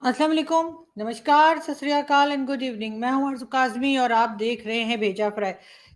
अस्सलाम वालेकुम, नमस्कार, सत श्री अकाल एंड गुड इवनिंग। मैं हूं अर्ज़ काज़मी और आप देख रहे हैं भेजा फ्राई।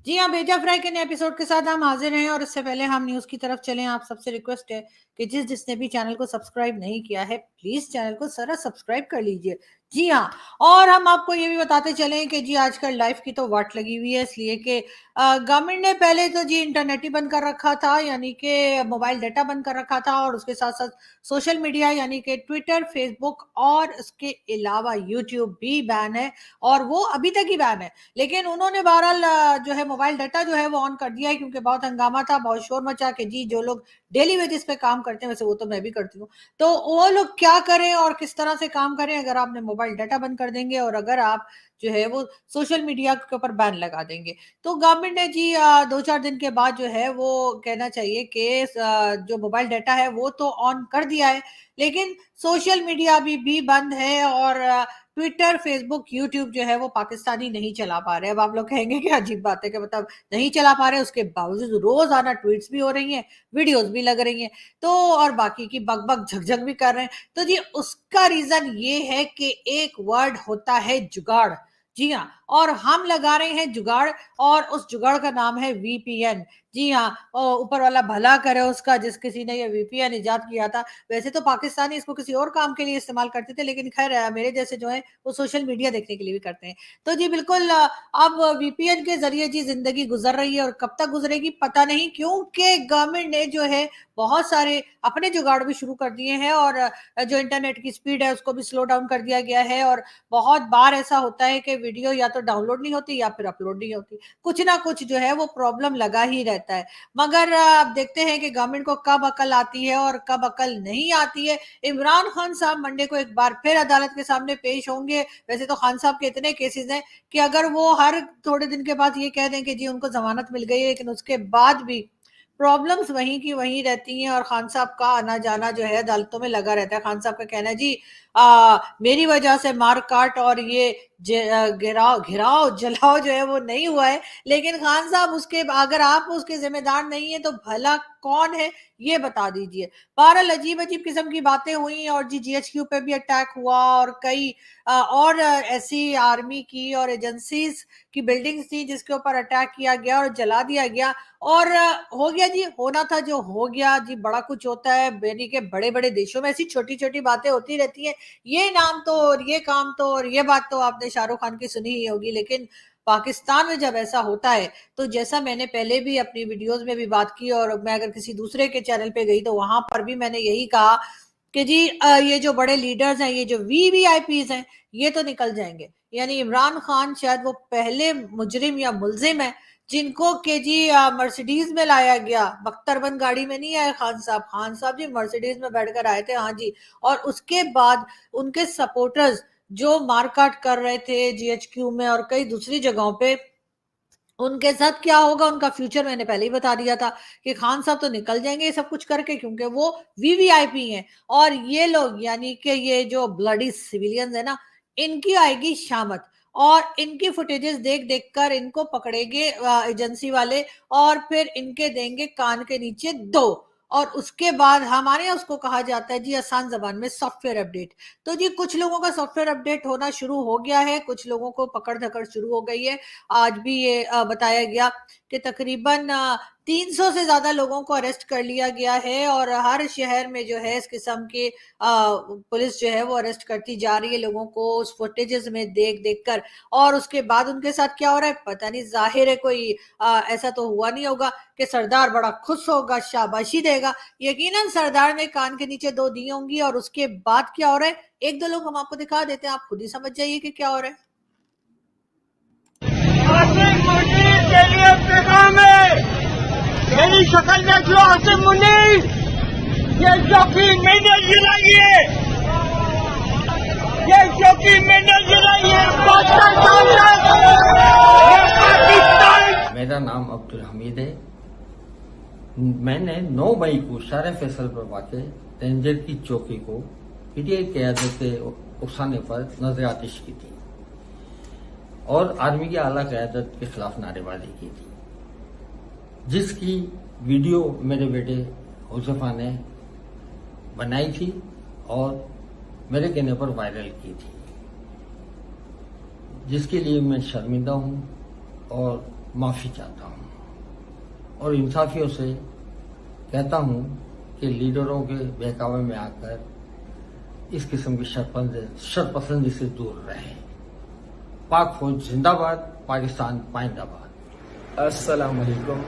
जी हाँ, भेजा फ्राई के नए एपिसोड के साथ हम हाजिर हैं और इससे पहले हम न्यूज़ की तरफ चलें, आप सबसे रिक्वेस्ट है कि जिसने भी चैनल को सब्सक्राइब नहीं किया है, प्लीज़ चैनल को ज़रा सब्सक्राइब कर लीजिए। जी हाँ, और हम आपको ये भी बताते चलें कि जी आजकल लाइफ की तो वाट लगी हुई है, इसलिए कि गवर्नमेंट ने पहले तो जी इंटरनेट ही बंद कर रखा था, यानी कि मोबाइल डाटा बंद कर रखा था और उसके साथ-साथ सोशल मीडिया यानी कि ट्विटर, फेसबुक और इसके अलावा यूट्यूब भी बैन है और वो अभी तक ही बैन है। लेकिन उन्होंने बहरहाल जो है मोबाइल डाटा जो है वो ऑन कर दिया है क्योंकि बहुत हंगामा था, बहुत शोर मचा कि जी जो लोग डेली बेसिस पे काम करते हैं, वैसे वो तो मैं भी करती हूँ, तो वो लोग क्या करें और किस तरह से काम करें अगर आपने मोबाइल डाटा बंद कर देंगे और अगर आप जो है वो सोशल मीडिया के ऊपर बैन लगा देंगे। तो गवर्नमेंट ने जी 2-4 दिन के बाद जो है वो कहना चाहिए कि जो मोबाइल डाटा है वो तो ऑन कर दिया है, लेकिन सोशल मीडिया अभी भी बंद है और ट्विटर, फेसबुक, यूट्यूब जो है वो पाकिस्तानी नहीं चला पा रहे। अब आप लोग कहेंगे कि अजीब बात है कि मतलब नहीं चला पा रहे, उसके बावजूद रोज़ाना ट्वीट्स भी हो रही हैं, वीडियोज़ भी लग रही हैं, तो और बाकी की बक-बक, झक-झक भी कर रहे हैं। तो जी उसका रीज़न ये है कि एक वर्ड होता है जुगाड़। जी हाँ, और हम लगा रहे हैं जुगाड़ और उस जुगाड़ का नाम है वीपीएन। जी हाँ, ऊपर वाला भला करे उसका जिस किसी ने ये वीपीएन इजाद किया था। वैसे तो पाकिस्तानी इसको किसी और काम के लिए इस्तेमाल करते थे, लेकिन खैर मेरे जैसे जो हैं वो सोशल मीडिया देखने के लिए भी करते हैं। तो जी बिल्कुल अब वीपीएन के ज़रिए जी ज़िंदगी गुज़र रही है और कब तक गुज़रेगी पता नहीं, क्योंकि गवर्नमेंट ने जो है बहुत सारे अपने जुगाड़ भी शुरू कर दिए हैं और जो इंटरनेट की स्पीड है उसको भी स्लो डाउन कर दिया गया है और बहुत बार ऐसा होता है कि वीडियो या तो डाउनलोड नहीं होती या फिर अपलोड नहीं होती। कुछ ना कुछ जो है वो प्रॉब्लम लगा ही रहता है। मगर अब देखते हैं कि गवर्नमेंट को कब अकल आती है और कब अकल नहीं आती है। इमरान खान साहब मंडे को एक बार फिर अदालत के सामने पेश होंगे। वैसे तो खान साहब के इतने केसेज़ हैं कि अगर वो हर थोड़े दिन के बाद ये कह दें कि जी उनको ज़मानत मिल गई है, लेकिन उसके बाद भी प्रॉब्लम्स वहीं की वहीं रहती हैं और खान साहब का आना-जाना जो है अदालतों में लगा रहता है। खान साहब का कहना है जी मेरी वजह से मार-काट और ये घिराव, जलाओ जो है वो नहीं हुआ है, लेकिन खान साहब उसके अगर आप उसके ज़िम्मेदार नहीं हैं, तो भला कौन है, ये बता दीजिए। बहरहाल अजीब-अजीब किस्म की बातें हुई और जी जीएचक्यू पे भी अटैक हुआ और कई और ऐसी आर्मी की और एजेंसीज़ की बिल्डिंग्स थी जिसके ऊपर अटैक किया गया और जला दिया गया और हो गया जी, होना था जो हो गया जी, बड़ा कुछ होता है, यानी कि बड़े-बड़े देशों में ऐसी छोटी-छोटी बातें होती रहती हैं। ये नाम तो और ये काम तो और ये बात तो आपने शाहरुख खान की सुनी ही होगी, लेकिन पाकिस्तान में जब ऐसा होता है, तो जैसा मैंने पहले भी अपनी वीडियोज़ में भी बात की और मैं अगर किसी दूसरे के चैनल पे गई, तो वहाँ पर भी मैंने यही कहा कि जी ये जो बड़े लीडर्स हैं, ये जो वीवीआईपीज़ हैं, ये तो निकल जाएँगे। यानी इमरान खान शायद वो पहले मुजरिम या मुल्ज़िम हैं, जिनको कि जी मर्सिडीज़ में लाया गया, बख्तरबंद गाड़ी में नहीं आए खान साहब। खान साहब जी मर्सिडीज़ में बैठकर आए थे, हाँ जी। और उसके बाद उनके सपोर्टर्स जो मार-काट कर रहे थे जीएचक्यू में और कई दूसरी जगहों पे, उनके साथ क्या होगा, उनका फ्यूचर मैंने पहले ही बता दिया था कि खान साहब तो निकल जाएँगे ये सब कुछ करके क्योंकि वो वीवीआईपी हैं और ये लोग यानी कि ये जो ब्लडी सिविलियंस हैं ना, इनकी आएगी शामत और इनकी फुटेजेस देख-देख कर इनको पकड़ेंगे एजेंसी वाले और फिर इनके देंगे कान के नीचे 2 और उसके बाद हमारे यहाँ उसको कहा जाता है जी आसान ज़बान में सॉफ्टवेयर अपडेट। तो जी कुछ लोगों का सॉफ्टवेयर अपडेट होना शुरू हो गया है, कुछ लोगों को पकड़-धकड़ शुरू हो गई है। आज भी ये बताया गया कि तकरीबन 300 से ज़्यादा लोगों को अरेस्ट कर लिया गया है और हर शहर में जो है इस किस्म की पुलिस जो है वो अरेस्ट करती जा रही है लोगों को उस फुटेजेस में देख-देख कर और उसके बाद उनके साथ क्या हो रहा है पता नहीं, ज़ाहिर है कोई ऐसा तो हुआ नहीं होगा कि सरदार बड़ा खुश होगा, शाबाशी देगा। यकीनन सरदार ने कान के नीचे 2 दी होंगी और उसके बाद क्या हो रहा है, 1-2 लोग हम आपको दिखा देते हैं, आप खुद ही समझ जाइए कि क्या हो रहा है। आसिम मुनीर के लिए पैगाम है। मेरी शक्ल में जो आसिम मुनीर, ये चौकी मैंने जिलाई है, ये चौकी मैंने जिलाई है। पाकिस्तान। मेरा नाम अब्दुल हमीद है। मैंने 9 मई को सारे फैसल पर वाक़े रेंजर की चौकी को पीटीआई क़यादत के उकसाने पर नजर आतिश की थी और आर्मी की आला क़यादत के खिलाफ नारेबाजी की थी, जिसकी वीडियो मेरे बेटे हुज़ैफ़ा ने बनाई थी और मेरे कहने पर वायरल की थी, जिसके लिए मैं शर्मिंदा हूं और माफी चाहता हूं और इंसाफियों से कहता हूं कि लीडरों के बहकावे में आकर इस किस्म की शरपसंदी से दूर रहे। पाक फौज जिंदाबाद, पाकिस्तान पाइंदाबाद। अस्सलाम वालेकुम।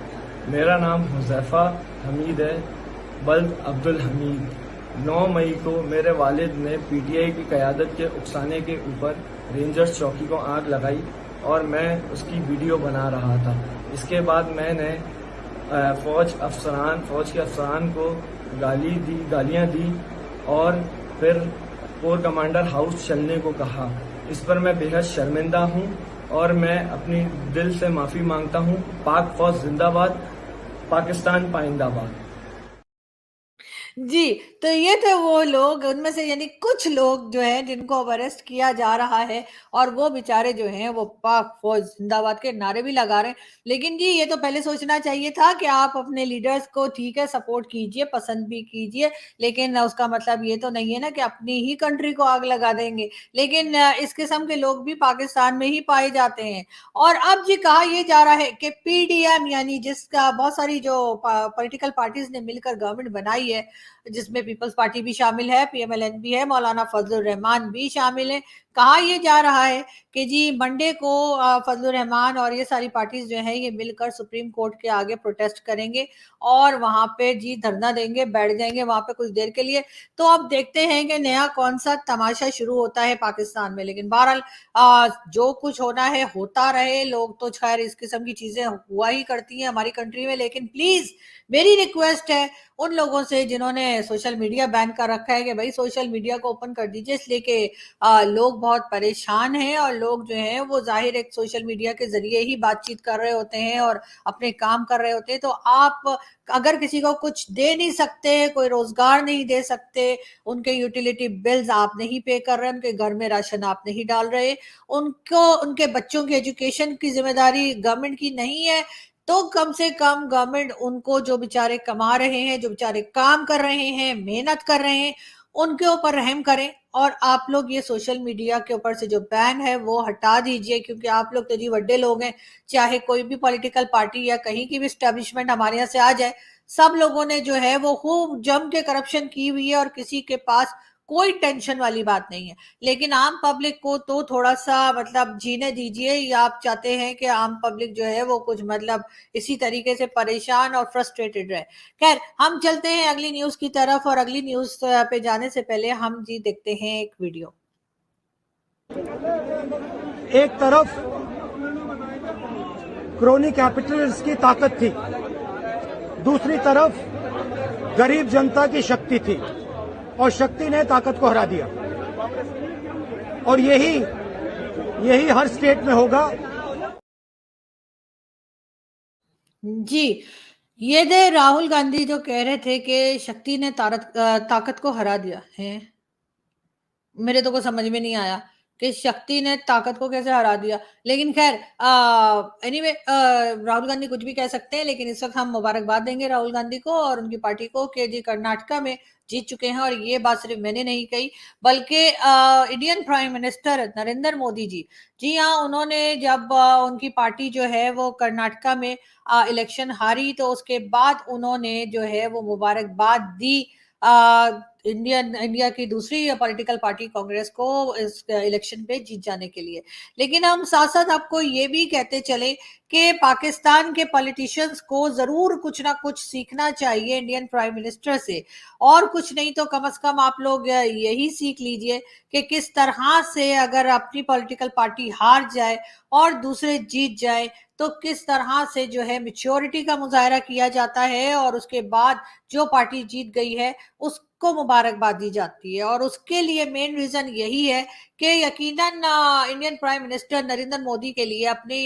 मेरा नाम हुज़ैफा हमीद है, बल्द अब्दुल हमीद। 9 मई को मेरे वालिद ने पीटीआई की क़यादत के उकसाने के ऊपर रेंजर्स चौकी को आग लगाई और मैं उसकी वीडियो बना रहा था। इसके बाद मैंने फौज के अफसरान को गालियां दी और फिर कोर कमांडर हाउस चलने को कहा। इस पर मैं बेहद शर्मिंदा हूं और मैं अपनी दिल से माफी मांगता हूं। पाक फौज जिंदाबाद, पाकिस्तान पाइंदाबाद। जी, तो ये थे वो लोग, उनमें से यानी कुछ लोग जो हैं जिनको अब अरेस्ट किया जा रहा है और वो बेचारे जो हैं वो पाक फौज जिंदाबाद के नारे भी लगा रहे हैं। लेकिन जी ये तो पहले सोचना चाहिए था कि आप अपने लीडर्स को ठीक है सपोर्ट कीजिए, पसंद भी कीजिए, लेकिन उसका मतलब ये तो नहीं है ना कि अपनी ही कंट्री को आग लगा देंगे। लेकिन इस किस्म के लोग भी पाकिस्तान में ही पाए जाते हैं। और अब जी कहा यह जा रहा है कि पीडीएम यानी जिसका बहुत सारी जो पॉलिटिकल पार्टीज ने मिलकर गवर्नमेंट बनाई है, जिसमें पीपल्स पार्टी भी शामिल है, पीएमएलएन भी है, मौलाना फजलुर रहमान भी शामिल है। कहा यह जा रहा है कि जी मंडे को फजलुर रहमान और ये सारी पार्टीज जो है ये मिलकर सुप्रीम कोर्ट के आगे प्रोटेस्ट करेंगे और वहां पे जी धरना देंगे, बैठ जाएंगे वहां पे कुछ देर के लिए। तो अब देखते हैं कि नया कौन सा तमाशा शुरू होता है पाकिस्तान में। लेकिन बहरहाल जो कुछ होना है होता रहे। लोग तो खैर इस किस्म की चीजें हुआ ही करती हैं हमारी कंट्री में। लेकिन प्लीज मेरी रिक्वेस्ट है उन लोगों से जिन्होंने सोशल मीडिया बैन कर रखा है कि भाई सोशल मीडिया को ओपन कर दीजिए, इसलिए कि लोग बहुत परेशान हैं और लोग जो हैं वो जाहिर एक सोशल मीडिया के जरिए ही बातचीत कर रहे होते हैं और अपने काम कर रहे होते हैं। तो आप अगर किसी को कुछ दे नहीं सकते, कोई रोजगार नहीं दे सकते, उनके यूटिलिटी बिल्स आप नहीं पे कर रहे, उनके घर में राशन आप नहीं डाल रहे, उनको उनके बच्चों की एजुकेशन की जिम्मेदारी गवर्नमेंट की नहीं है, तो कम से कम गवर्नमेंट उनको जो बेचारे कमा रहे हैं, जो बेचारे काम कर रहे हैं, मेहनत कर रहे हैं, उनके ऊपर रहम करें। और आप लोग ये सोशल मीडिया के ऊपर से जो बैन है वो हटा दीजिए, क्योंकि आप लोग तो जी बड़े लोग हैं। चाहे कोई भी पॉलिटिकल पार्टी या कहीं की भी स्टैब्लिशमेंट हमारे यहाँ से आ जाए, सब लोगों ने जो है वो खूब जम के करप्शन की हुई है और किसी के पास कोई टेंशन वाली बात नहीं है। लेकिन आम पब्लिक को तो थोड़ा सा मतलब जीने दीजिए, या आप चाहते हैं कि आम पब्लिक जो है वो कुछ मतलब इसी तरीके से परेशान और फ्रस्ट्रेटेड रहे। खैर हम चलते हैं अगली न्यूज की तरफ, और अगली न्यूज पे जाने से पहले हम जी देखते हैं एक वीडियो। एक तरफ क्रोनी कैपिटलिस्ट की ताकत थी, दूसरी तरफ गरीब जनता की शक्ति थी, और शक्ति ने ताकत को हरा दिया। और यही हर स्टेट में होगा। जी ये थे राहुल गांधी जो कह रहे थे कि शक्ति ने ताकत को हरा दिया है। मेरे तो को समझ में नहीं आया कि शक्ति ने ताकत को कैसे हरा दिया। लेकिन खैर एनीवे राहुल गांधी कुछ भी कह सकते हैं, लेकिन इस वक्त हम मुबारकबाद देंगे राहुल गांधी को और उनकी पार्टी को कि जी कर्नाटका में जीत चुके हैं। और ये बात सिर्फ मैंने नहीं कही, बल्कि Indian prime minister Narendra Modi ji हाँ, उन्होंने जब उनकी पार्टी जो है वो कर्नाटका में इलेक्शन हारी, तो उसके बाद उन्होंने जो है वो मुबारकबाद दी इंडिया की दूसरी पॉलिटिकल पार्टी कांग्रेस को इस इलेक्शन पे जीत जाने के लिए। लेकिन हम साथ साथ आपको ये भी कहते चले कि पाकिस्तान के पॉलिटिशियंस को जरूर कुछ ना कुछ सीखना चाहिए इंडियन प्राइम मिनिस्टर से, और कुछ नहीं तो कम से कम आप लोग यही सीख लीजिए कि किस तरह से अगर अपनी पॉलिटिकल पार्टी हार जाए और दूसरे जीत जाए तो किस तरह से जो है मैच्योरिटी का मुजाहरा किया जाता है, और उसके बाद जो पार्टी जीत गई है उसको मुबारकबाद दी जाती है। और उसके लिए मेन रीजन यही है कि यकीनन Indian prime minister Narendra Modi के लिए अपनी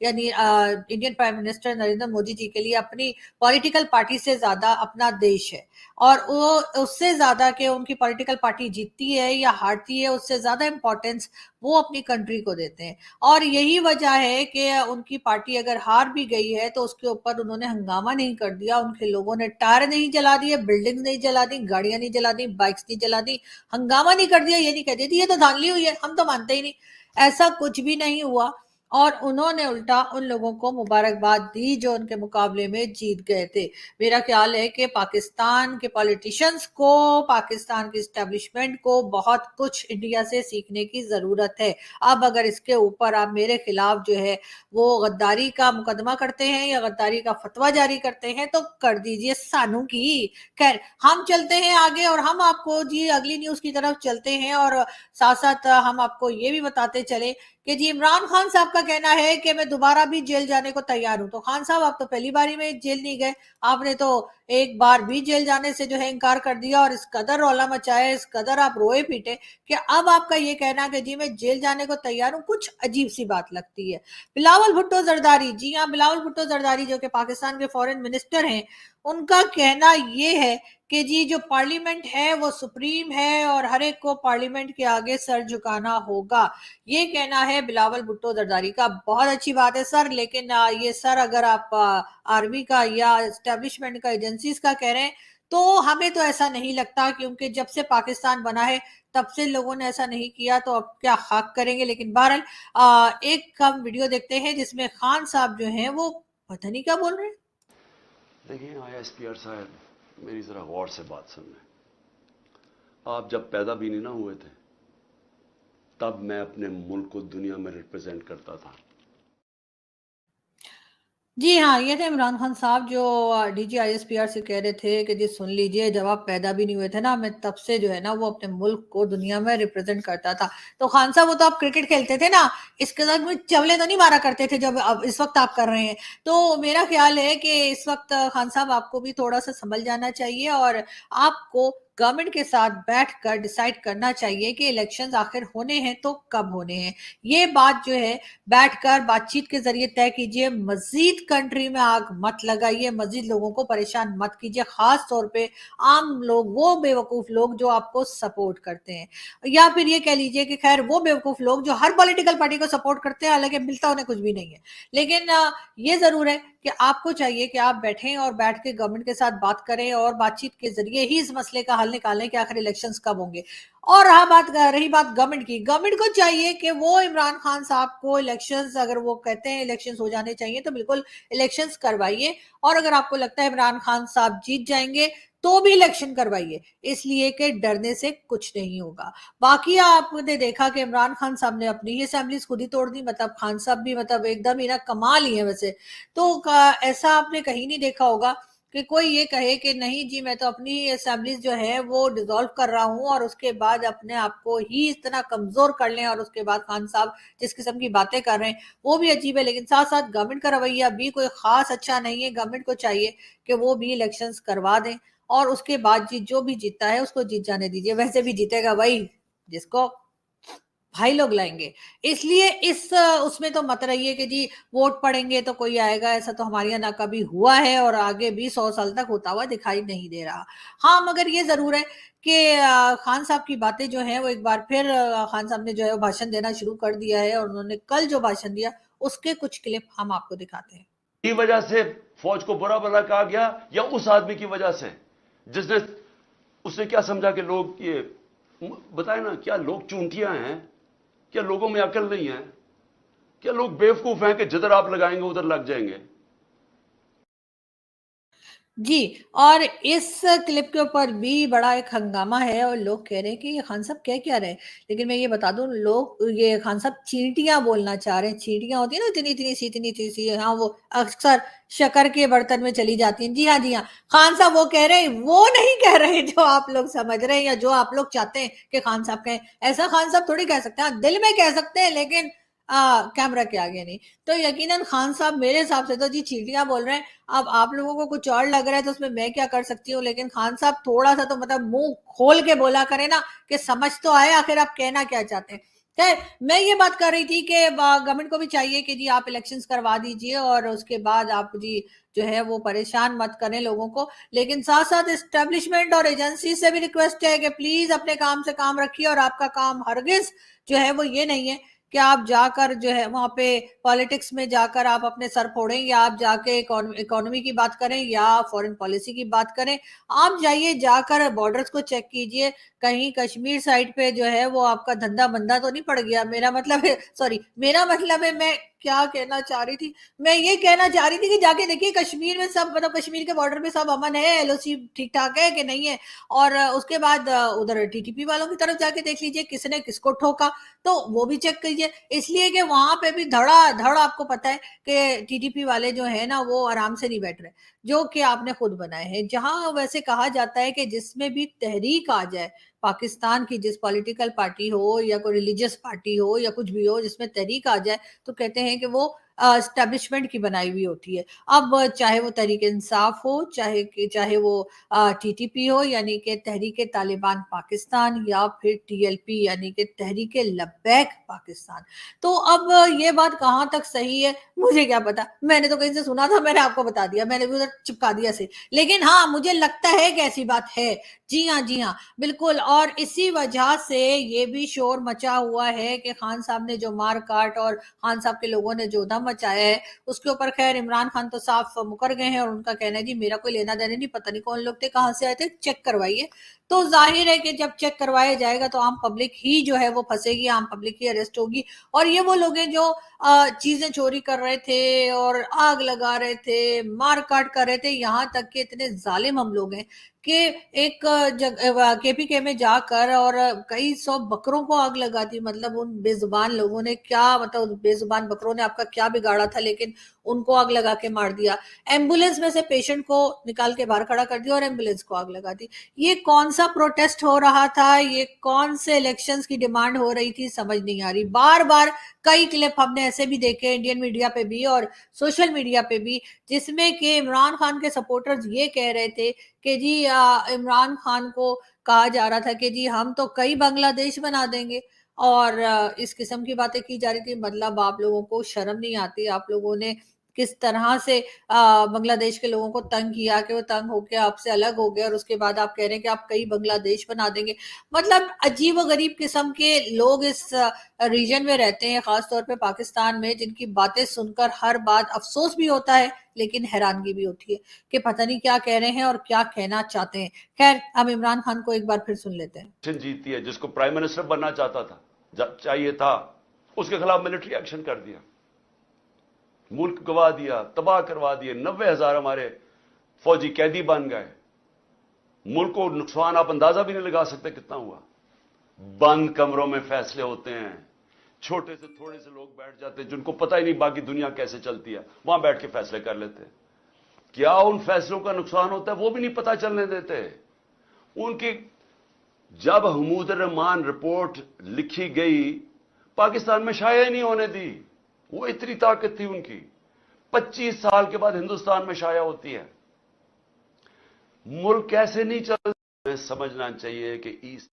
Indian prime minister Narendra Modi ji के लिए अपनी पॉलिटिकल पार्टी से ज्यादा अपना देश है, और वो उससे ज्यादा कि उनकी पॉलिटिकल पार्टी जीतती है या हारती है, उससे ज्यादा इंपॉर्टेंस वो अपनी कंट्री को देते हैं। और यही वजह है कि उनकी पार्टी अगर हार भी गई है तो उसके ऊपर उन्होंने हंगामा नहीं कर दिया, उनके लोगों ने टायर नहीं जला दिए, बिल्डिंग नहीं जला दी, गाड़ियां नहीं जला दी, बाइक्स नहीं जला दी, हंगामा नहीं कर दिया, ये नहीं कह दिया ये तो धांधली हुई है, हम तो मानते ही नहीं। ऐसा कुछ भी नहीं हुआ, और उन्होंने उल्टा उन लोगों को मुबारकबाद दी जो उनके मुकाबले में जीत गए थे। मेरा ख्याल है कि पाकिस्तान के पॉलिटिशियंस को, पाकिस्तान की एस्टेब्लिशमेंट को बहुत कुछ इंडिया से सीखने की जरूरत है। अब अगर इसके ऊपर आप मेरे खिलाफ जो है वो गद्दारी का मुकदमा करते हैं या गद्दारी का फतवा जारी करते हैं तो कर दीजिए सानू की। खैर, हम चलते हैं आगे और हम आपको जी अगली न्यूज की तरफ चलते हैं, और साथ साथ हम आपको ये भी बताते चले कि जी इमरान खान साहब का कहना है कि मैं दोबारा भी जेल जाने को तैयार हूं। तो खान साहब, आप तो पहली बारी में जेल नहीं गए, आपने तो एक बार भी जेल जाने से जो है इनकार कर दिया, और इस कदर रौला मचाया, इस कदर आप रोए पीटे कि अब आपका ये कहना कि जी मैं जेल जाने को तैयार हूं, कुछ अजीब सी बात लगती है। बिलावल भुट्टो जरदारी, जी हाँ, बिलावल भुट्टो जरदारी जो कि पाकिस्तान के फॉरेन मिनिस्टर हैं, उनका कहना ये है कि जी जो पार्लियामेंट है वो सुप्रीम है और हर एक को पार्लियामेंट के आगे सर झुकाना होगा। ये कहना है बिलावल भुट्टो जरदारी का। बहुत अच्छी बात है सर, लेकिन ये सर अगर आप आर्मी का या एस्टेब्लिशमेंट का, एजेंसीज का कह रहे हैं तो हमें तो ऐसा नहीं लगता, क्योंकि जब से पाकिस्तान बना है तब से लोगों ने ऐसा नहीं किया, तो अब क्या खाक करेंगे। लेकिन बहरहाल एक हम वीडियो देखते हैं जिसमें खान साहब जो हैं वो पता नहीं क्या बोल रहे हैं। देखिए ISPR साहब, मेरी ज़रा गौर से बात सुनना। आप जब पैदा भी नहीं ना हुए थे तब मैं अपने मुल्क को दुनिया में रिप्रेजेंट करता था। जी हाँ, ये थे इमरान खान साहब जो डीजी ISPR से कह रहे थे कि जी सुन लीजिए, जब आप पैदा भी नहीं हुए थे ना, मैं तब से जो है ना वो अपने मुल्क को दुनिया में रिप्रेजेंट करता था। तो खान साहब, वो तो आप क्रिकेट खेलते थे ना, इसके साथ में चवले तो नहीं मारा करते थे जब अब इस वक्त आप कर रहे हैं। तो मेरा ख्याल है कि इस वक्त खान साहब आपको भी थोड़ा सा संभल जाना चाहिए, और आपको गवर्नमेंट के साथ बैठकर डिसाइड करना चाहिए कि इलेक्शंस आखिर होने हैं तो कब होने हैं। ये बात जो है बैठकर बातचीत के जरिए तय कीजिए। मजीद कंट्री में आग मत लगाइए, मजीद लोगों को परेशान मत कीजिए, खास तौर पे आम लोग, वो बेवकूफ लोग जो आपको सपोर्ट करते हैं, या फिर ये कह लीजिए कि खैर वो बेवकूफ लोग जो हर पॉलिटिकल पार्टी को सपोर्ट करते हैं, हालांकि मिलता उन्हें कुछ भी नहीं है। लेकिन ये जरूर है कि आपको चाहिए कि आप बैठें और बैठ के गवर्नमेंट के साथ बात करें, और बातचीत के जरिए ही इस मसले का हल निकालें कि आखिर इलेक्शंस कब होंगे। और रही बात गवर्नमेंट की, गवर्नमेंट को चाहिए कि वो इमरान खान साहब को इलेक्शंस, अगर वो कहते हैं इलेक्शंस हो जाने चाहिए तो बिल्कुल इलेक्शंस करवाइए, और अगर आपको लगता है इमरान खान साहब जीत जाएंगे तो भी इलेक्शन करवाइए, इसलिए कि डरने से कुछ नहीं होगा। बाकी आपने देखा कि इमरान खान साहब ने अपनी ही असेंबलीज खुद ही तोड़ दी, मतलब खान साहब भी मतलब एकदम ही ना कमाल ही है वैसे। तो ऐसा आपने कहीं नहीं देखा होगा कि कोई ये कहे कि नहीं जी मैं तो अपनी असेंबलीज जो है वो डिसॉल्व कर रहा हूं, और उसके बाद अपने आप को ही इतना कमजोर कर लें, और उसके बाद खान साहब जिस किस्म की बातें कर रहे हैं वो भी अजीब है। लेकिन साथ साथ गवर्नमेंट का रवैया भी कोई खास अच्छा नहीं है। गवर्नमेंट को चाहिए कि वो भी इलेक्शंस करवा दें, और उसके बाद जो भी जीतता है उसको जीत जाने दीजिए। वैसे भी जीतेगा वही जिसको भाई लोग लाएंगे, इसलिए इस उसमें तो मत रहिए कि जी वोट पड़ेंगे तो कोई आएगा। ऐसा तो हमारे यहाँ ना कभी हुआ है, और आगे भी 100 साल तक होता हुआ दिखाई नहीं दे रहा। हाँ, मगर ये जरूर है कि खान साहब की बातें जो है वो एक बार फिर खान साहब ने जो है वो भाषण देना शुरू कर दिया है, और उन्होंने कल जो भाषण दिया उसके कुछ क्लिप हम आपको दिखाते हैं। की वजह से फौज को बुरा भला कहा गया, या उस आदमी की वजह से जिसने, उसने क्या समझा कि लोग ये, बताए ना, क्या लोग चूंटियां हैं? क्या लोगों में अकल नहीं है? क्या लोग बेवकूफ हैं कि जिधर आप लगाएंगे उधर लग जाएंगे? जी, और इस क्लिप के ऊपर भी बड़ा एक हंगामा है, और लोग कह रहे हैं कि ये खान साहब कह क्या रहे हैं। लेकिन मैं ये बता दूं, लोग ये खान साहब चींटियां बोलना चाह रहे हैं। चींटियां होती है ना, इतनी इतनी सी, हाँ, वो अक्सर शक्कर के बर्तन में चली जाती हैं। जी हाँ, जी हाँ, खान साहब वो कह रहे हैं, वो नहीं कह रहे जो आप लोग समझ रहे हैं या जो आप लोग चाहते हैं कि खान साहब कहें। ऐसा खान साहब थोड़ी कह सकते हैं, दिल में कह सकते हैं, लेकिन कैमरा के आगे नहीं। तो यकीनन खान साहब मेरे हिसाब से तो जी चींटियां बोल रहे हैं। अब आप लोगों को कुछ और लग रहा है तो उसमें मैं क्या कर सकती हूँ, लेकिन खान साहब थोड़ा सा तो मतलब मुंह खोल के बोला करें ना, कि समझ तो आए आखिर आप कहना क्या चाहते हैं। खैर, मैं ये बात कर रही थी कि गवर्नमेंट को भी चाहिए कि जी आप इलेक्शंस करवा दीजिए और उसके बाद आप जी जो है वो परेशान मत करें लोगों को, लेकिन साथ साथ एस्टेब्लिशमेंट और एजेंसी से भी रिक्वेस्ट है कि प्लीज अपने काम से काम रखिए, और आपका काम हरगिज जो है वो ये नहीं है कि आप जाकर जो है वहां पे पॉलिटिक्स में जाकर आप अपने सर फोड़ें, या आप जाके इकोनॉमी की बात करें या फॉरेन पॉलिसी की बात करें। आप जाइए, जाकर बॉर्डर्स को चेक कीजिए, कहीं कश्मीर साइड पे जो है वो आपका धंधा बंदा तो नहीं पड़ गया। मेरा मतलब है, सॉरी, मेरा मतलब है, मैं क्या कहना चाह रही थी, मैं ये कहना चाह रही थी कि जाके देखिए कश्मीर में सब, मतलब कश्मीर के बॉर्डर पे सब अमन है, एलओसी ठीक ठाक है कि नहीं है। और उसके बाद उधर टीटीपी वालों की तरफ जाके देख लीजिए किसने किसको ठोका, तो वो भी चेक कीजिए। इसलिए कि वहां पे भी धड़ा धड़ आपको पता है कि टीटीपी वाले जो है ना वो आराम से नहीं बैठ रहे, जो कि आपने खुद बनाए हैं। जहां वैसे कहा जाता है कि जिसमें भी तहरीक आ जाए, पाकिस्तान की जिस पॉलिटिकल पार्टी हो या कोई रिलीजियस पार्टी हो या कुछ भी हो, जिसमें तहरीक आ जाए तो कहते हैं कि वो एस्टेब्लिशमेंट की बनाई हुई होती है। अब चाहे वो तहरीक इंसाफ हो, चाहे वो टीटीपी हो यानी कि तहरीक तालिबान पाकिस्तान, या फिर टीएलपी यानी कि तहरीक लब्बैक पाकिस्तान। तो अब ये बात कहाँ तक सही है मुझे क्या पता, मैंने तो कहीं से सुना था, मैंने आपको बता दिया, मैंने भी उधर चिपका दिया से। लेकिन हाँ, मुझे लगता है कि ऐसी बात है। जी हाँ, जी हाँ, बिल्कुल। और इसी वजह से ये भी शोर मचा हुआ है कि खान साहब ने जो मार काट और खान साहब के लोगों ने जो दम मचाया है, उसके ऊपर खैर इमरान खान तो साफ मुकर गए हैं, और उनका कहना है जी मेरा कोई लेना देना नहीं, पता नहीं कौन लोग थे, कहां से आए थे, चेक करवाइए। तो जाहिर है कि जब चेक करवाया जाएगा तो आम पब्लिक ही जो है वो फंसेगी, आम पब्लिक ही अरेस्ट होगी। और ये वो लोग हैं जो चीजें चोरी कर रहे थे और आग लगा रहे थे, मार काट कर रहे थे, यहाँ तक कि इतने जालिम हम लोग हैं कि एक केपीके में जाकर और कई सौ बकरों को आग लगा दी। मतलब उन बेजुबान लोगों ने क्या, मतलब उन बेजुबान बकरों ने आपका क्या बिगाड़ा था, लेकिन उनको आग लगा के मार दिया। एम्बुलेंस में से पेशेंट को निकाल के बाहर खड़ा कर दिया और एम्बुलेंस को आग लगा दी। ये कौन सा प्रोटेस्ट हो रहा था, ये कौन से इलेक्शंस की डिमांड हो रही थी, समझ नहीं आ रही। बार बार कई क्लिप हमने ऐसे भी देखे इंडियन मीडिया पे भी और सोशल मीडिया पे भी, जिसमें कि इमरान खान के सपोर्टर्स ये कह रहे थे कि जी इमरान खान को कहा जा रहा था कि जी हम तो कई बांग्लादेश बना देंगे, और इस किस्म की बातें की जा रही थी। मतलब आप लोगों को शर्म नहीं आती, आप लोगों ने किस तरह से बांग्लादेश के लोगों को तंग किया कि वो तंग होकर आपसे अलग हो गए, और उसके बाद आप कह रहे हैं कि आप कई बांग्लादेश बना देंगे। मतलब अजीब व गरीब किस्म के लोग इस रीजन में रहते हैं, खासतौर पे पाकिस्तान में, जिनकी बातें सुनकर हर बात अफसोस भी होता है लेकिन हैरानगी भी होती है कि पता नहीं क्या कह रहे हैं और क्या कहना चाहते हैं। खैर, हम इमरान खान को एक बार फिर सुन लेते हैं। जीती है, जिसको प्राइम मिनिस्टर बनना चाहता था, चाहिए था, उसके खिलाफ मिलिट्री एक्शन कर दिया, मुल्क गवा दिया, तबाह करवा दिए, 90,000 हमारे फौजी कैदी बन गए। मुल्क को नुकसान आप अंदाजा भी नहीं लगा सकते कितना हुआ। बंद कमरों में फैसले होते हैं, छोटे से थोड़े से लोग बैठ जाते हैं जिनको पता ही नहीं बाकी दुनिया कैसे चलती है, वहां बैठ के फैसले कर लेते हैं। क्या उन फैसलों का नुकसान होता है वो भी नहीं पता चलने देते। उनकी जब हमूद रहमान रिपोर्ट लिखी गई, पाकिस्तान में शाया ही नहीं होने दी, वो इतनी ताकत थी उनकी। 25 साल के बाद हिंदुस्तान में शाया होती है। मुल्क कैसे नहीं चल, समझना चाहिए कि ईस्ट।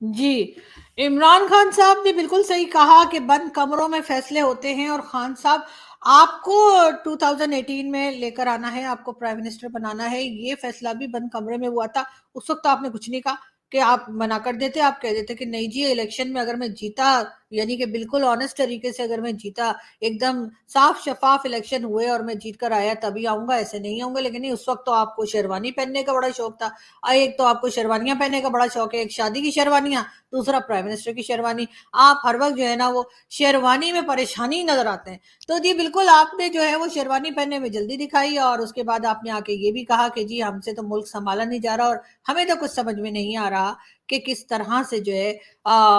जी, इमरान खान साहब ने बिल्कुल सही कहा कि बंद कमरों में फैसले होते हैं, और खान साहब आपको 2018 में लेकर आना है, आपको प्राइम मिनिस्टर बनाना है। ये फैसला भी बंद कमरे में हुआ था। उस वक्त आपने कुछ नहीं कहा कि आप मना कर देते, आप कह देते कि नहीं जी, इलेक्शन में अगर मैं जीता, यानी कि बिल्कुल ऑनेस्ट तरीके से अगर मैं जीता, एकदम साफ शफाफ इलेक्शन हुए और मैं जीत कर आया, तभी आऊंगा, ऐसे नहीं आऊंगा। लेकिन नहीं, उस वक्त तो आपको शेरवानी पहनने का बड़ा शौक था। एक तो आपको शेरवानियां पहनने का बड़ा शौक है, एक शादी की शेरवानियां, दूसरा प्राइम मिनिस्टर की शेरवानी। आप हर वक्त जो है ना वो शेरवानी में परेशानी नजर आते हैं। तो जी बिल्कुल, आपने जो है वो शेरवानी पहनने में जल्दी दिखाई, और उसके बाद आपने आके ये भी कहा कि जी हमसे तो मुल्क संभाला नहीं जा रहा, और हमें तो कुछ समझ में नहीं आ रहा कि किस तरह से जो है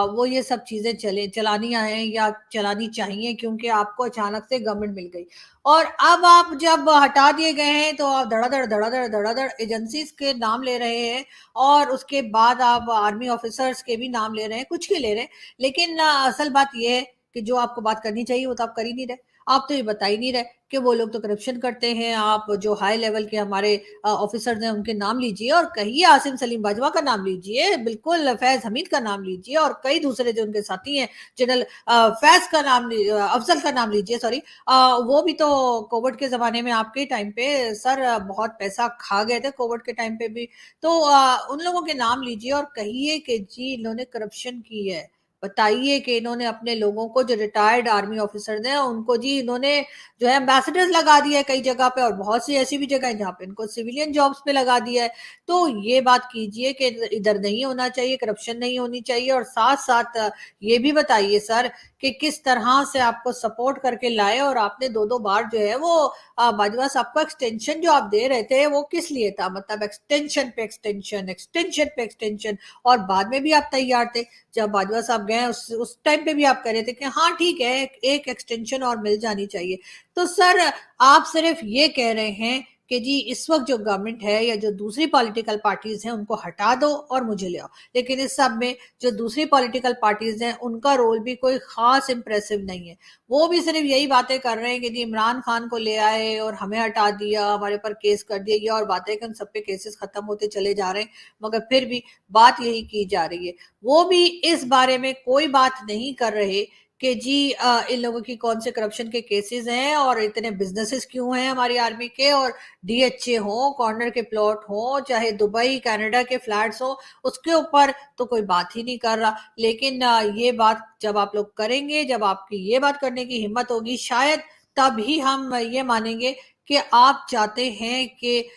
वो ये सब चीजें चलानी है या चलानी चाहिए, क्योंकि आपको अचानक से गवर्नमेंट मिल गई। और अब आप जब हटा दिए गए हैं तो आप धड़ाधड़ एजेंसीज के नाम ले रहे हैं, और उसके बाद आप आर्मी ऑफिसर्स के भी नाम ले रहे हैं, कुछ के ले रहे हैं। लेकिन असल बात यह है कि जो आपको बात करनी चाहिए वो तो आप कर ही नहीं रहे, आप तो ये बता ही नहीं रहे कि वो लोग तो करप्शन करते हैं। आप जो हाई लेवल के हमारे ऑफिसर्स हैं उनके नाम लीजिए और कहिए, आसिम सलीम बाजवा का नाम लीजिए, बिल्कुल फैज हमीद का नाम लीजिए और कई दूसरे जो उनके साथी हैं, जनरल फैज का नाम अफजल का नाम लीजिए, सॉरी, वो भी तो कोविड के जमाने में आपके टाइम पे सर बहुत पैसा खा गए थे कोविड के टाइम पे भी। तो उन लोगों के नाम लीजिए और कहिए कि जी इन्होंने करप्शन की है। बताइए कि इन्होंने अपने लोगों को, जो रिटायर्ड आर्मी ऑफिसर हैं उनको जी इन्होंने जो है एम्बेसडर्स लगा दिया है कई जगह पे, और बहुत सी ऐसी भी जगह है जहाँ पे इनको सिविलियन जॉब्स पे लगा दिया है। तो ये बात कीजिए कि इधर नहीं होना चाहिए, करप्शन नहीं होनी चाहिए, और साथ साथ ये भी बताइए सर कि किस तरह से आपको सपोर्ट करके लाए और आपने दो दो बार जो है वो बाजवा साहब को एक्सटेंशन जो आप दे रहे थे वो किस लिए था, मतलब एक्सटेंशन पे एक्सटेंशन, एक्सटेंशन पे एक्सटेंशन, और बाद में भी आप तैयार थे। जब बाजवा साहब गए उस टाइम पे भी आप कह रहे थे कि हाँ ठीक है एक एक्सटेंशन और मिल जानी चाहिए। तो सर आप सिर्फ ये कह रहे हैं कि जी इस वक्त जो गवर्नमेंट है या जो दूसरी पॉलिटिकल पार्टीज हैं उनको हटा दो और मुझे ले आओ, लेकिन इस सब में जो दूसरी पॉलिटिकल पार्टीज हैं उनका रोल भी कोई खास इंप्रेसिव नहीं है। वो भी सिर्फ यही बातें कर रहे हैं कि जी इमरान खान को ले आए और हमें हटा दिया, हमारे पर केस कर दिया, ये और बातें कि उन सब पे केसेस खत्म होते चले जा रहे हैं, मगर फिर भी बात यही की जा रही है। वो भी इस बारे में कोई बात नहीं कर रहे कि जी इन लोगों की कौन से करप्शन के केसेस हैं और इतने बिजनेसेस क्यों हैं हमारी आर्मी के, और डीएचए हो, कॉर्नर के प्लॉट हो, चाहे दुबई कनाडा के फ्लैट्स हो, उसके ऊपर तो कोई बात ही नहीं कर रहा। लेकिन ये बात जब आप लोग करेंगे, जब आपकी ये बात करने की हिम्मत होगी, शायद तभी हम ये मानेंगे कि आप चाहते हैं कि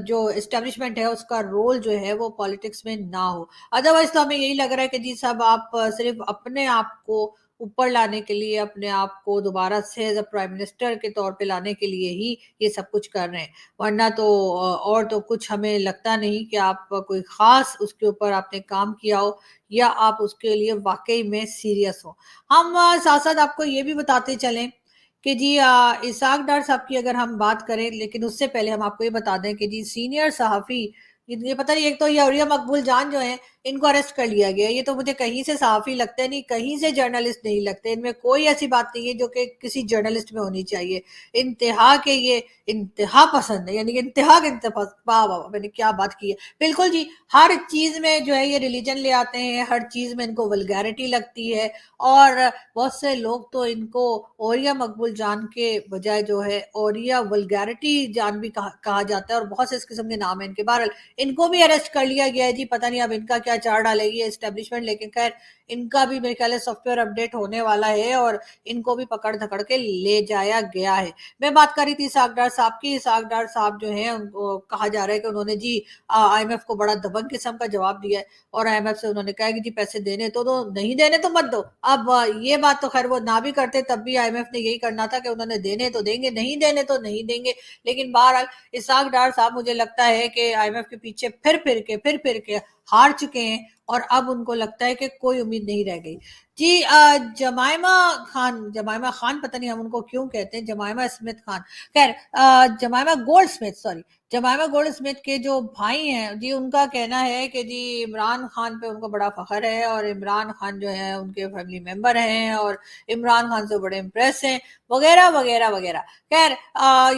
जो एस्टेब्लिशमेंट है उसका रोल जो है वो पॉलिटिक्स में ना हो। अदरवाइज तो हमें यही लग रहा है कि जी साहब आप सिर्फ अपने आप को ऊपर लाने के लिए, अपने आप को दोबारा से एज अ प्राइम मिनिस्टर के तौर पे लाने के लिए ही ये सब कुछ कर रहे हैं, वरना तो और तो कुछ हमें लगता नहीं कि आप कोई खास उसके ऊपर आपने काम किया हो या आप उसके लिए वाकई में सीरियस हो। हम साथ साथ आपको ये भी बताते चलें कि जी इसाक डार साहब की अगर हम बात करें, लेकिन उससे पहले हम आपको ये बता दें कि जी सीनियर सहाफ़ी, ये पता नहीं, एक तो ये औरिया मकबूल जान जो है इनको अरेस्ट कर लिया गया। ये तो मुझे कहीं से सहाफ़ी लगते नहीं, कहीं से जर्नलिस्ट नहीं लगते, इनमें कोई ऐसी बात नहीं है जो कि किसी जर्नलिस्ट में होनी चाहिए। इंतहा के ये इंतहा पसंद है, यानी कि इंतहा के इंतहा, वाह वाह वाह, मैंने क्या बात की है। बिल्कुल जी, हर चीज में जो है ये रिलीजन ले आते हैं, हर चीज में इनको वल्गैरिटी लगती है, और बहुत से लोग तो इनको ओरिया मकबूल जान के बजाय जो है ओरिया वल्गैरिटी जान भी कहा जाता है, और बहुत से इस किस्म के नाम है इनके। बहरहाल इनको भी अरेस्ट कर लिया गया है जी, पता नहीं अब इनका क्या चार डालेगी एस्टेब्लिशमेंट, लेकिन खैर इनका भी मेरे ख्याल है सॉफ्टवेयर अपडेट होने वाला है और इनको भी पकड़ धकड़ के ले जाया गया है। मैं बात कर रही थी इसाक डार साहब की। इसाक डार साहब जो है उनको कहा जा रहा है कि उन्होंने जी आईएमएफ को बड़ा दबंग किस्म का जवाब दिया है, और आईएमएफ से उन्होंने कहा कि जी पैसे देने तो दो, नहीं देने तो मत दो। अब ये बात तो खैर वो ना भी करते तब भी आईएमएफ ने यही करना था कि उन्होंने देने तो देंगे, नहीं देने तो नहीं देंगे। लेकिन बहरहाल इसाक डार साहब मुझे लगता है कि आईएमएफ के पीछे फिर फिर के हार चुके हैं, और अब उनको लगता है कि कोई उम्मीद नहीं रह गई। जी जमाइमा खान पता नहीं हम उनको क्यों कहते हैं, जमाइमा स्मिथ खान, खैर जमाइमा gold Smith, sorry, जमाइमा gold Smith के जो भाई हैं जी, उनका कहना है कि जी इमरान खान पे उनको बड़ा फख्र है, और इमरान खान जो है उनके फैमिली मेंबर हैं और इमरान खान से बड़े इम्प्रेस हैं, वगैरह वगैरह वगैरह। खैर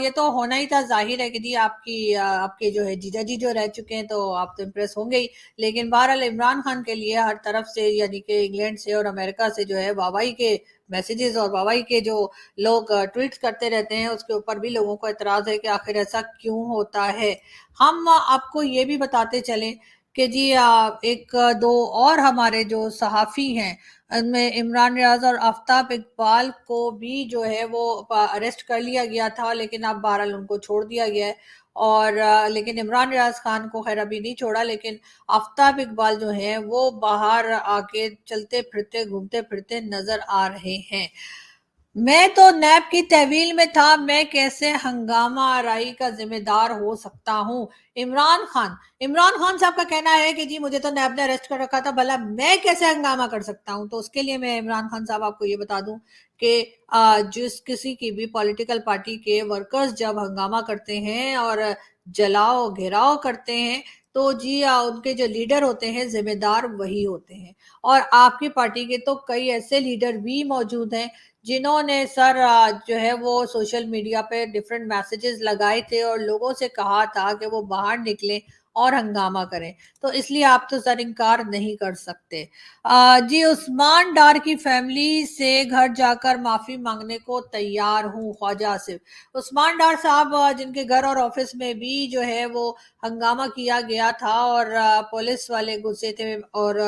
ये तो होना ही था, जाहिर है कि जी आपके जो है जीजा जी जो रह चुके हैं तो आप तो इम्प्रेस होंगे ही। लेकिन बहरहाल इमरान खान के लिए हर तरफ से, यानी कि इंग्लैंड से और अमेरिका से जो है वाहवाही के मैसेजेस और वाहवाही के जो लोग ट्वीट्स करते रहते हैं, उसके ऊपर भी लोगों को एतराज है कि आखिर ऐसा क्यों होता है। हम आपको ये भी बताते चलें कि जी एक दो और हमारे जो सहाफ़ी हैं, उनमें इमरान रियाज और आफ्ताब इकबाल को भी जो है वो अरेस्ट कर लिया गया था, लेकिन अब बहरहाल उनको छोड़ दिया गया है। और लेकिन इमरान रियाज खान को खैर अभी नहीं छोड़ा, लेकिन आफ्ताब इकबाल जो है वो बाहर आके चलते फिरते घूमते फिरते नजर आ रहे हैं। मैं तो नैब की तहवील में था, मैं कैसे हंगामा आराई का जिम्मेदार हो सकता हूँ। इमरान खान साहब का कहना है कि जी मुझे तो नैब ने अरेस्ट कर रखा था, भला मैं कैसे हंगामा कर सकता हूँ। तो उसके लिए मैं इमरान खान साहब आपको ये बता दूं कि जिस किसी की भी पॉलिटिकल पार्टी के वर्कर्स जब हंगामा करते हैं और जलाओ घेराव करते हैं, तो जी उनके जो लीडर होते हैं जिम्मेदार वही होते हैं। और आपकी पार्टी के तो कई ऐसे लीडर भी मौजूद हैं जिन्होंने सर जो है वो सोशल मीडिया पे डिफरेंट मैसेजेस लगाए थे और लोगों से कहा था कि वो बाहर निकलें और हंगामा करें। तो इसलिए आप तो सर इनकार नहीं कर सकते। जी उस्मान डार की फैमिली से घर जाकर माफी मांगने को तैयार हूँ, ख्वाजा आसिफ। उस्मान डार साहब जिनके घर और ऑफिस में भी जो है वो हंगामा किया गया था और पुलिस वाले घुसे थे और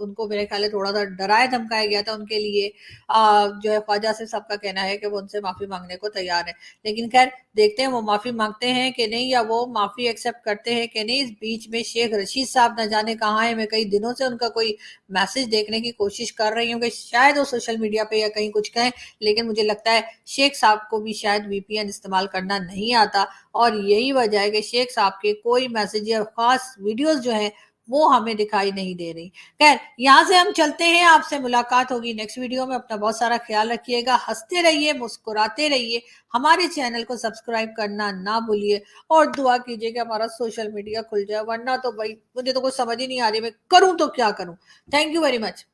उनको मेरे ख्याल है थोड़ा सा डराया धमकाया गया था, उनके लिए जो है ख्वाजा आसिफ साहब का कहना है कि वो उनसे माफी मांगने को तैयार है। लेकिन खैर देखते हैं वो माफी मांगते हैं कि नहीं, या वो माफी एक्सेप्ट करते हैं कि नहीं। इस बीच में शेख रशीद साहब न जाने कहाँ है, मैं कई दिनों से उनका कोई मैसेज देखने की कोशिश कर रही हूँ कि शायद वो सोशल मीडिया पे या कहीं कुछ कहें, लेकिन मुझे लगता है शेख साहब को भी शायद वीपीएन इस्तेमाल करना नहीं आता और यही वजह है कि शेख साहब के कोई मैसेज या खास वीडियोस जो है वो हमें दिखाई नहीं दे रही। खैर यहाँ से हम चलते हैं, आपसे मुलाकात होगी नेक्स्ट वीडियो में। अपना बहुत सारा ख्याल रखिएगा, हंसते रहिए, मुस्कुराते रहिए, हमारे चैनल को सब्सक्राइब करना ना भूलिए और दुआ कीजिए कि हमारा सोशल मीडिया खुल जाए, वरना तो भाई मुझे तो कुछ समझ ही नहीं आ रही मैं करूं तो क्या करूं। Thank you very much.